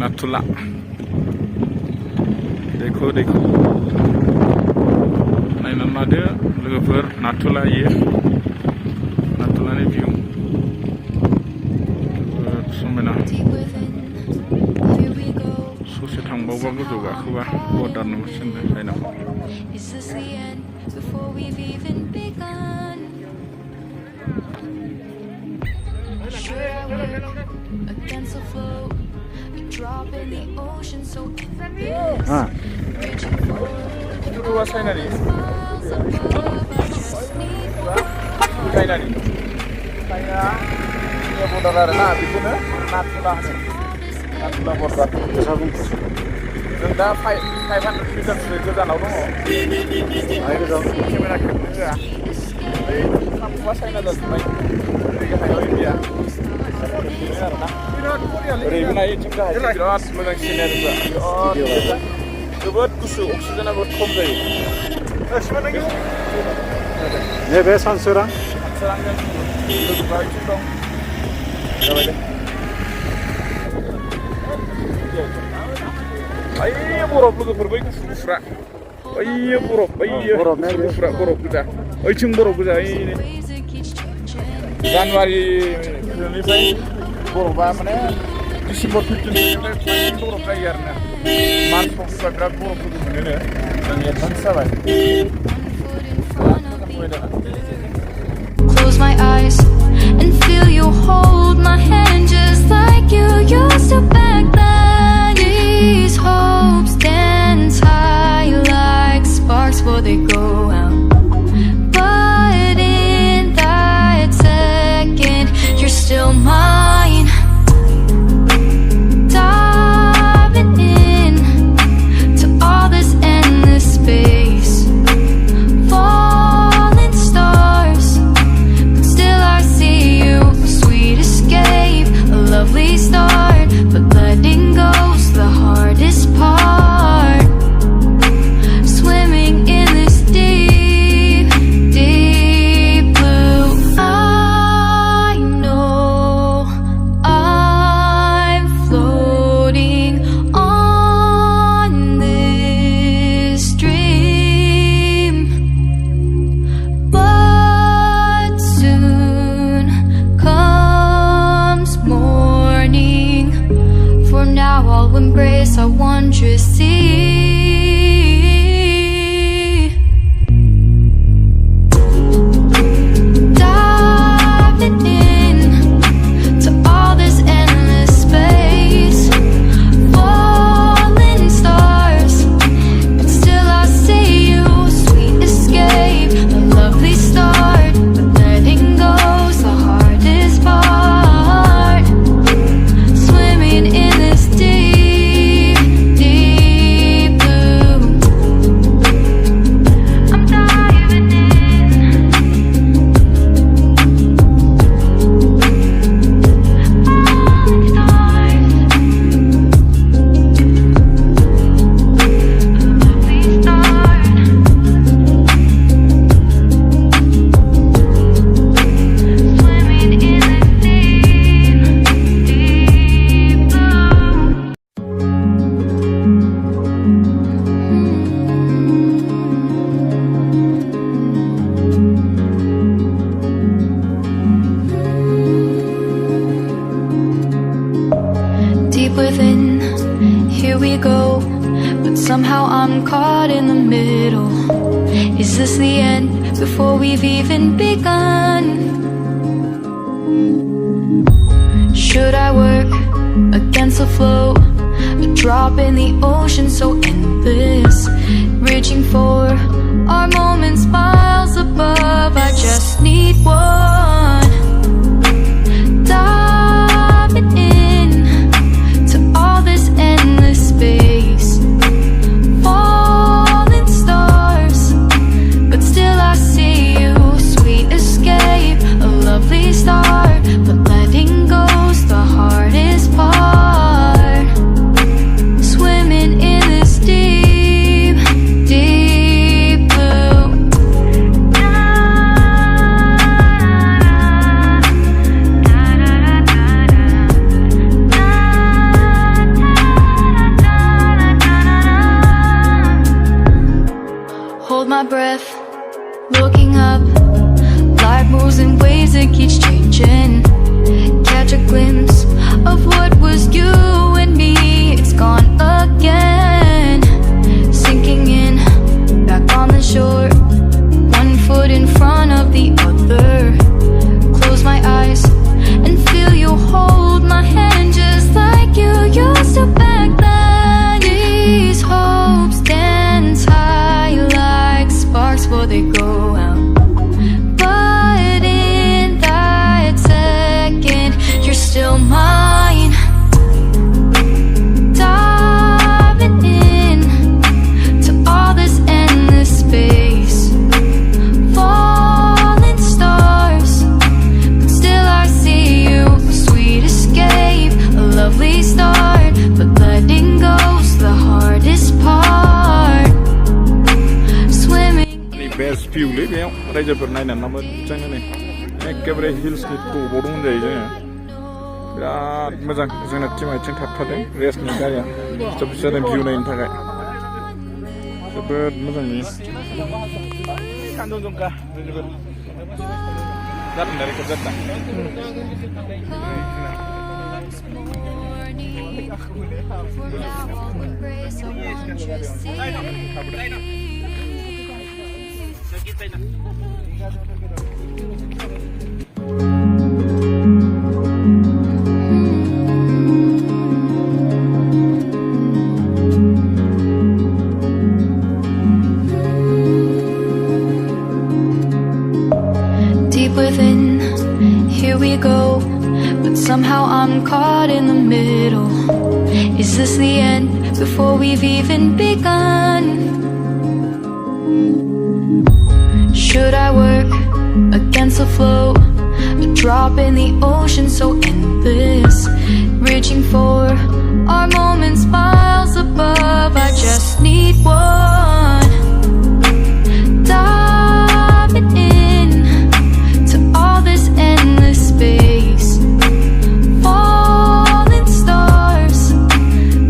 नाथुला देखो देखो नायना लादो लोगोफोर नाथुला इयो नाथुलानि भिउ जोबोद समायना ससे थांबावबा गोजौ गाखोबा border नुसिगोन चाइनाखौ itu luas China nih. China nih. China ini border nah बिदिनो नाथुला होनो नाथुला border जों दा 500 मिटारसो गोजानाव दङ आरो गोजान केमेरा खेबनो होआ बै सामवा चाइना जाजोब्बाय ओरै गाहायाव इन्डिया ओरैबो नायो जों गाहाय बिराद मोजां सिनारिफ्रा बिराद जोबोद गुसु अक्सिजेनाबो खम जायो नैबे सानसोरां लोगोफ्रा इथिं दं जाबाय दे ओइ बरफ लोगोफोर बै गुफुरफ्रा ओइयो बरफ ओइयो गुफुरफ्रा बरफ गोजा ओइथिं बरफ गोजा ओइ जानुवारिनिफ्राय बरफा माने डिसेम्बर 15निफ्राय बरफ जायो आरोना मार्चफ्राव बिराद बरफ गुदुं मोनोनो जों एडभान्स जाबाय Close my eyes and feel you hold my hand just like you used to back then. These hopes dance high like sparks before they go out. But in that second, you're still mine. Diving in to all this endless space. Falling stars, but still I see you. A sweet escape, a lovely start, but letting go's the hardest part. Swimming in this deep, deep blue. I know I'm floating on this dream, but soon comes morning. For now I'll embrace our wondrous sea. Diving in to all this endless space. Falling stars, but still I see you. Sweet escape, a lovely start, but letting go's the hardest part. Swimming in this deep, deep blue. I'm diving in. Deep within, here we go, but somehow I'm caught in the middle. Is this the end before we've even begun? Should I work against the flow? A drop in the ocean so endless, reaching for our moments miles above. I just need one. Diving in to all this endless space. Falling stars, but still I see you. Sweet escape, a lovely start, but letting go's the hardest part. Swimming in this deep, deep blue. रायजोफोर नायनानै मोजां नै एखेबारे हिल्सनि टपाव दं होनजायो जोङो बिराद मोजां जोंना टिमा आथिं थाबथादों रेस्टनि गारिया स्टप जादों भिउ नायनो थाखाय जोबोद मोजां नुयो कान्चनजंगा जोबोद जादों रेकर्ड जादों Deep within, here we go, but somehow I'm caught in the middle. Is this the end before we've even begun? Should I work against the flow? A drop in the ocean so endless, reaching for our moments miles above. I just need one, diving in to all this endless space, falling stars,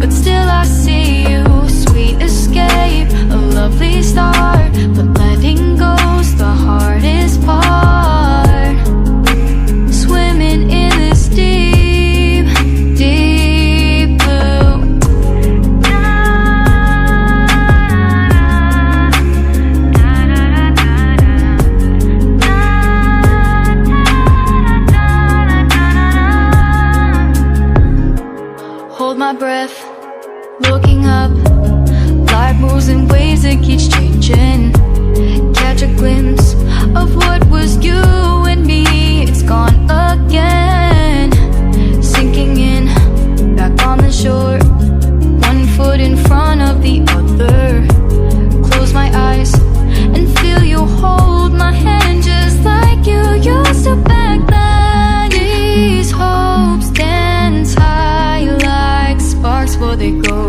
but still I see you. Sweet escape, a lovely start, but letting go's the hardest part. Swimming in this deep, deep blue. Hold my breath, looking up. Life moves in ways that keeps changing. Catch a glimpse of what was you and me. It's gone again. Sinking in, back on the shore. One foot in front of the other. Close my eyes and feel you hold my hand just like you used to back then. These hopes dance high like sparks before they go.